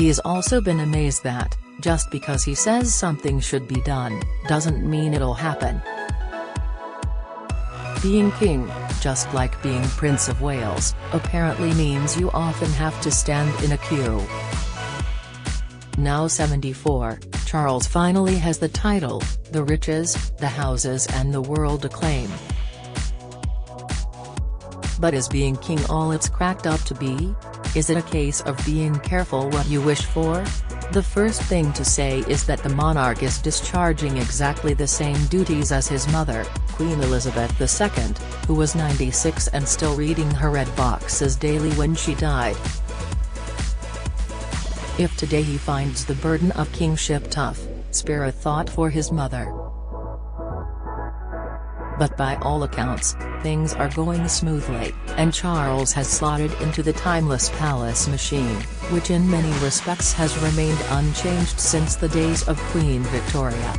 He's also been amazed that, just because he says something should be done, doesn't mean it'll happen. Being king, just like being Prince of Wales, apparently means you often have to stand in a queue. Now 74, Charles finally has the title, the riches, the houses and the world acclaim. But is being king all it's cracked up to be? Is it a case of being careful what you wish for? The first thing to say is that the monarch is discharging exactly the same duties as his mother, Queen Elizabeth II, who was 96 and still reading her red boxes daily when she died. If today he finds the burden of kingship tough, spare a thought for his mother. But by all accounts, things are going smoothly, and Charles has slotted into the timeless palace machine, which in many respects has remained unchanged since the days of Queen Victoria.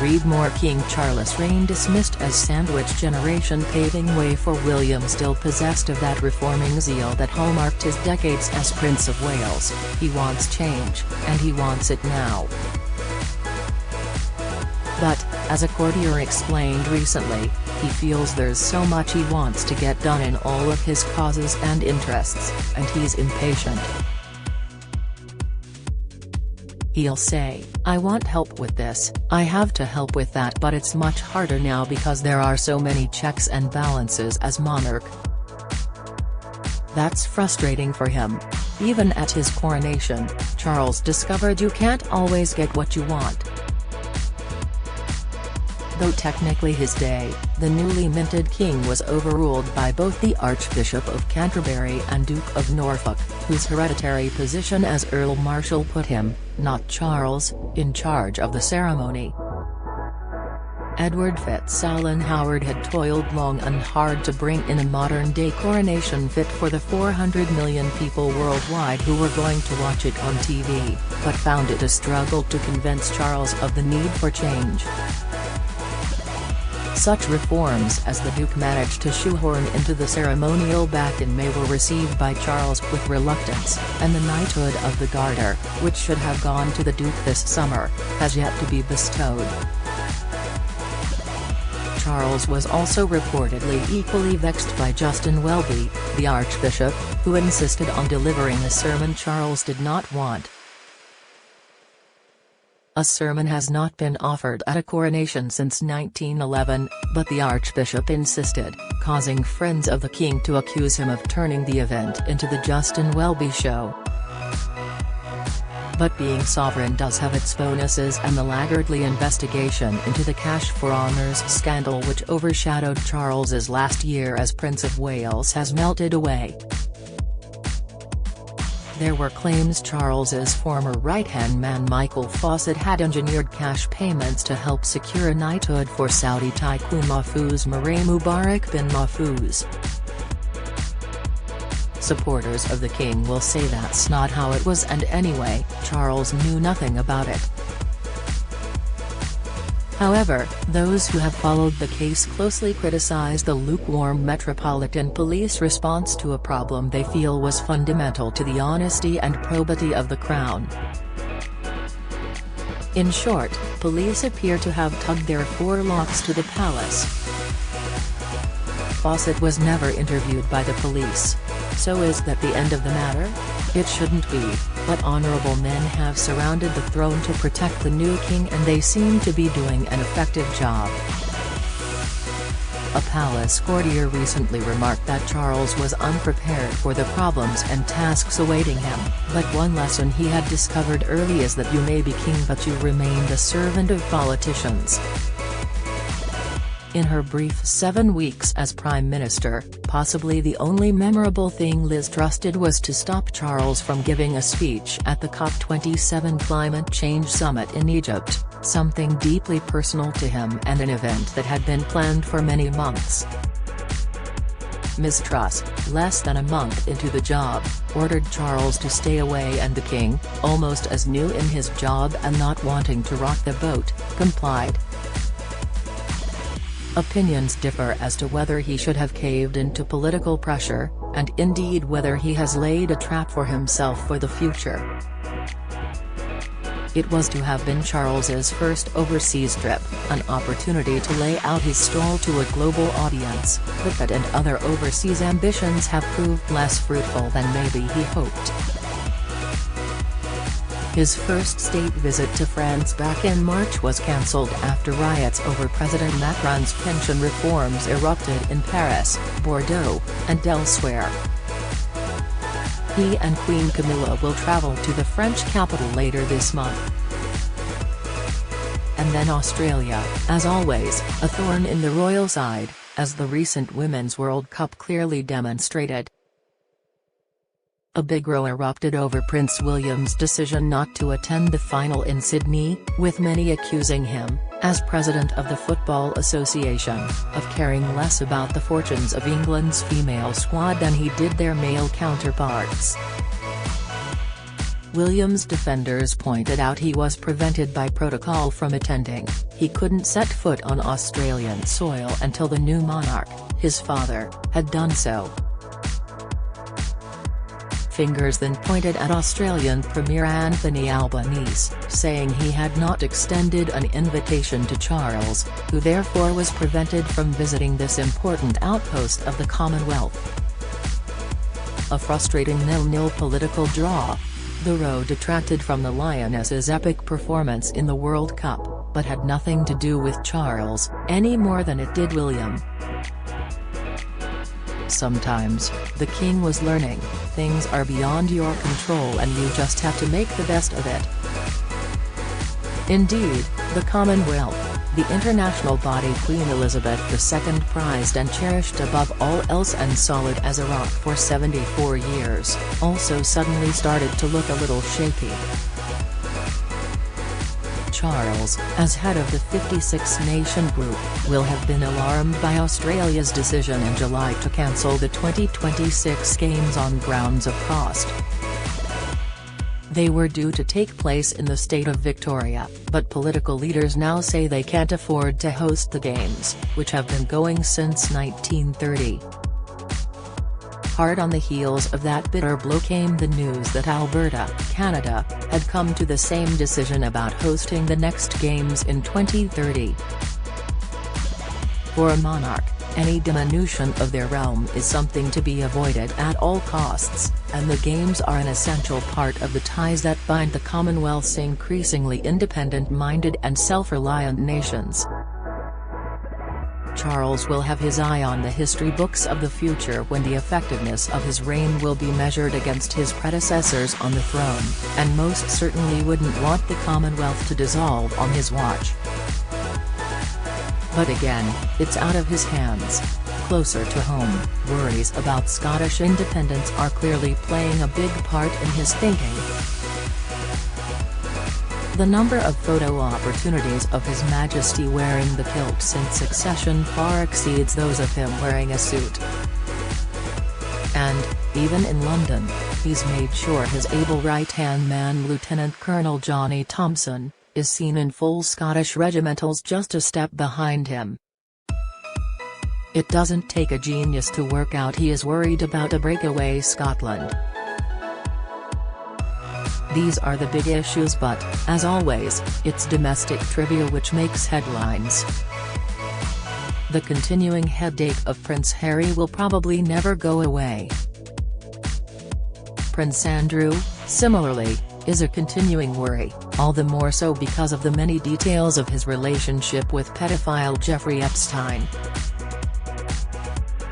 Read more. King Charles' reign dismissed as sandwich generation, paving way for William, still possessed of that reforming zeal that hallmarked his decades as Prince of Wales. He wants change, and he wants it now. But, as a courtier explained recently, he feels there's so much he wants to get done in all of his causes and interests, and he's impatient. He'll say, "I want help with this, I have to help with that, but it's much harder now because there are so many checks and balances as monarch." That's frustrating for him. Even at his coronation, Charles discovered you can't always get what you want. Though technically his day, the newly minted king was overruled by both the Archbishop of Canterbury and Duke of Norfolk, whose hereditary position as Earl Marshal put him, not Charles, in charge of the ceremony. Edward FitzAlan Howard had toiled long and hard to bring in a modern-day coronation fit for the 400 million people worldwide who were going to watch it on TV, but found it a struggle to convince Charles of the need for change. Such reforms as the Duke managed to shoehorn into the ceremonial back in May were received by Charles with reluctance, and the knighthood of the Garter, which should have gone to the Duke this summer, has yet to be bestowed. Charles was also reportedly equally vexed by Justin Welby, the Archbishop, who insisted on delivering a sermon Charles did not want. A sermon has not been offered at a coronation since 1911, but the Archbishop insisted, causing friends of the king to accuse him of turning the event into the Justin Welby show. But being sovereign does have its bonuses, and the laggardly investigation into the Cash for Honours scandal which overshadowed Charles's last year as Prince of Wales has melted away. There were claims Charles's former right-hand man Michael Fawcett had engineered cash payments to help secure a knighthood for Saudi tycoon Mahfouz Murray Mubarak bin Mahfouz. Supporters of the king will say that's not how it was, and anyway, Charles knew nothing about it. However, those who have followed the case closely criticize the lukewarm Metropolitan Police response to a problem they feel was fundamental to the honesty and probity of the crown. In short, police appear to have tugged their forelocks to the palace. Fawcett was never interviewed by the police. So is that the end of the matter? It shouldn't be, but honorable men have surrounded the throne to protect the new king, and they seem to be doing an effective job. A palace courtier recently remarked that Charles was unprepared for the problems and tasks awaiting him, but one lesson he had discovered early is that you may be king but you remain the servant of politicians. In her brief 7 weeks as Prime Minister, possibly the only memorable thing Liz trusted was to stop Charles from giving a speech at the COP27 climate change summit in Egypt, something deeply personal to him and an event that had been planned for many months. Ms. Truss, less than a month into the job, ordered Charles to stay away, and the king, almost as new in his job and not wanting to rock the boat, complied. Opinions differ as to whether he should have caved into political pressure, and indeed whether he has laid a trap for himself for the future. It was to have been Charles's first overseas trip, an opportunity to lay out his stall to a global audience, but that and other overseas ambitions have proved less fruitful than maybe he hoped. His first state visit to France back in March was cancelled after riots over President Macron's pension reforms erupted in Paris, Bordeaux, and elsewhere. He and Queen Camilla will travel to the French capital later this month. And then Australia, as always, a thorn in the royal side, as the recent Women's World Cup clearly demonstrated. A big row erupted over Prince William's decision not to attend the final in Sydney, with many accusing him, as president of the Football Association, of caring less about the fortunes of England's female squad than he did their male counterparts. William's defenders pointed out he was prevented by protocol from attending. He couldn't set foot on Australian soil until the new monarch, his father, had done so. Fingers then pointed at Australian Premier Anthony Albanese, saying he had not extended an invitation to Charles, who therefore was prevented from visiting this important outpost of the Commonwealth. A frustrating 0-0 political draw. The row detracted from the Lionesses' epic performance in the World Cup, but had nothing to do with Charles, any more than it did William. Sometimes, the king was learning, things are beyond your control and you just have to make the best of it. Indeed, the Commonwealth, the international body Queen Elizabeth II prized and cherished above all else and solid as a rock for 74 years, also suddenly started to look a little shaky. Charles, as head of the 56-nation group, will have been alarmed by Australia's decision in July to cancel the 2026 Games on grounds of cost. They were due to take place in the state of Victoria, but political leaders now say they can't afford to host the Games, which have been going since 1930. Hard on the heels of that bitter blow came the news that Alberta, Canada, had come to the same decision about hosting the next Games in 2030. For a monarch, any diminution of their realm is something to be avoided at all costs, and the Games are an essential part of the ties that bind the Commonwealth's increasingly independent-minded and self-reliant nations. Charles will have his eye on the history books of the future when the effectiveness of his reign will be measured against his predecessors on the throne, and most certainly wouldn't want the Commonwealth to dissolve on his watch. But again, it's out of his hands. Closer to home, worries about Scottish independence are clearly playing a big part in his thinking. The number of photo opportunities of His Majesty wearing the kilt since succession far exceeds those of him wearing a suit. And, even in London, he's made sure his able right-hand man Lieutenant Colonel Johnny Thompson, is seen in full Scottish regimentals just a step behind him. It doesn't take a genius to work out he is worried about a breakaway Scotland. These are the big issues, but, as always, it's domestic trivia which makes headlines. The continuing headache of Prince Harry will probably never go away. Prince Andrew, similarly, is a continuing worry, all the more so because of the many details of his relationship with pedophile Jeffrey Epstein.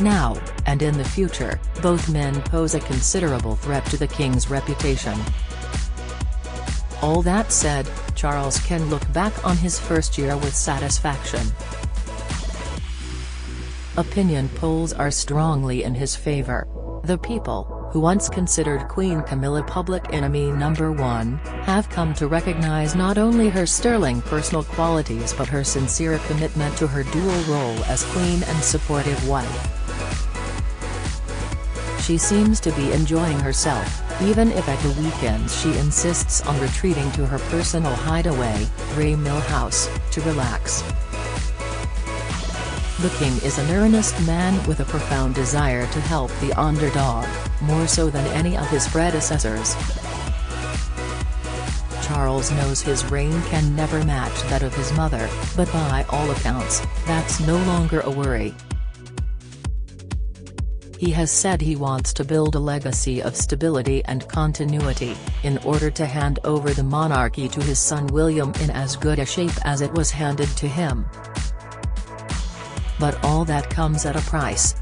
Now, and in the future, both men pose a considerable threat to the king's reputation. All that said, Charles can look back on his first year with satisfaction. Opinion polls are strongly in his favor. The people, who once considered Queen Camilla public enemy number one, have come to recognize not only her sterling personal qualities but her sincere commitment to her dual role as queen and supportive wife. She seems to be enjoying herself, even if at the weekends she insists on retreating to her personal hideaway, Ray Mill House, to relax. The king is an earnest man with a profound desire to help the underdog, more so than any of his predecessors. Charles knows his reign can never match that of his mother, but by all accounts, that's no longer a worry. He has said he wants to build a legacy of stability and continuity, in order to hand over the monarchy to his son William in as good a shape as it was handed to him. But all that comes at a price.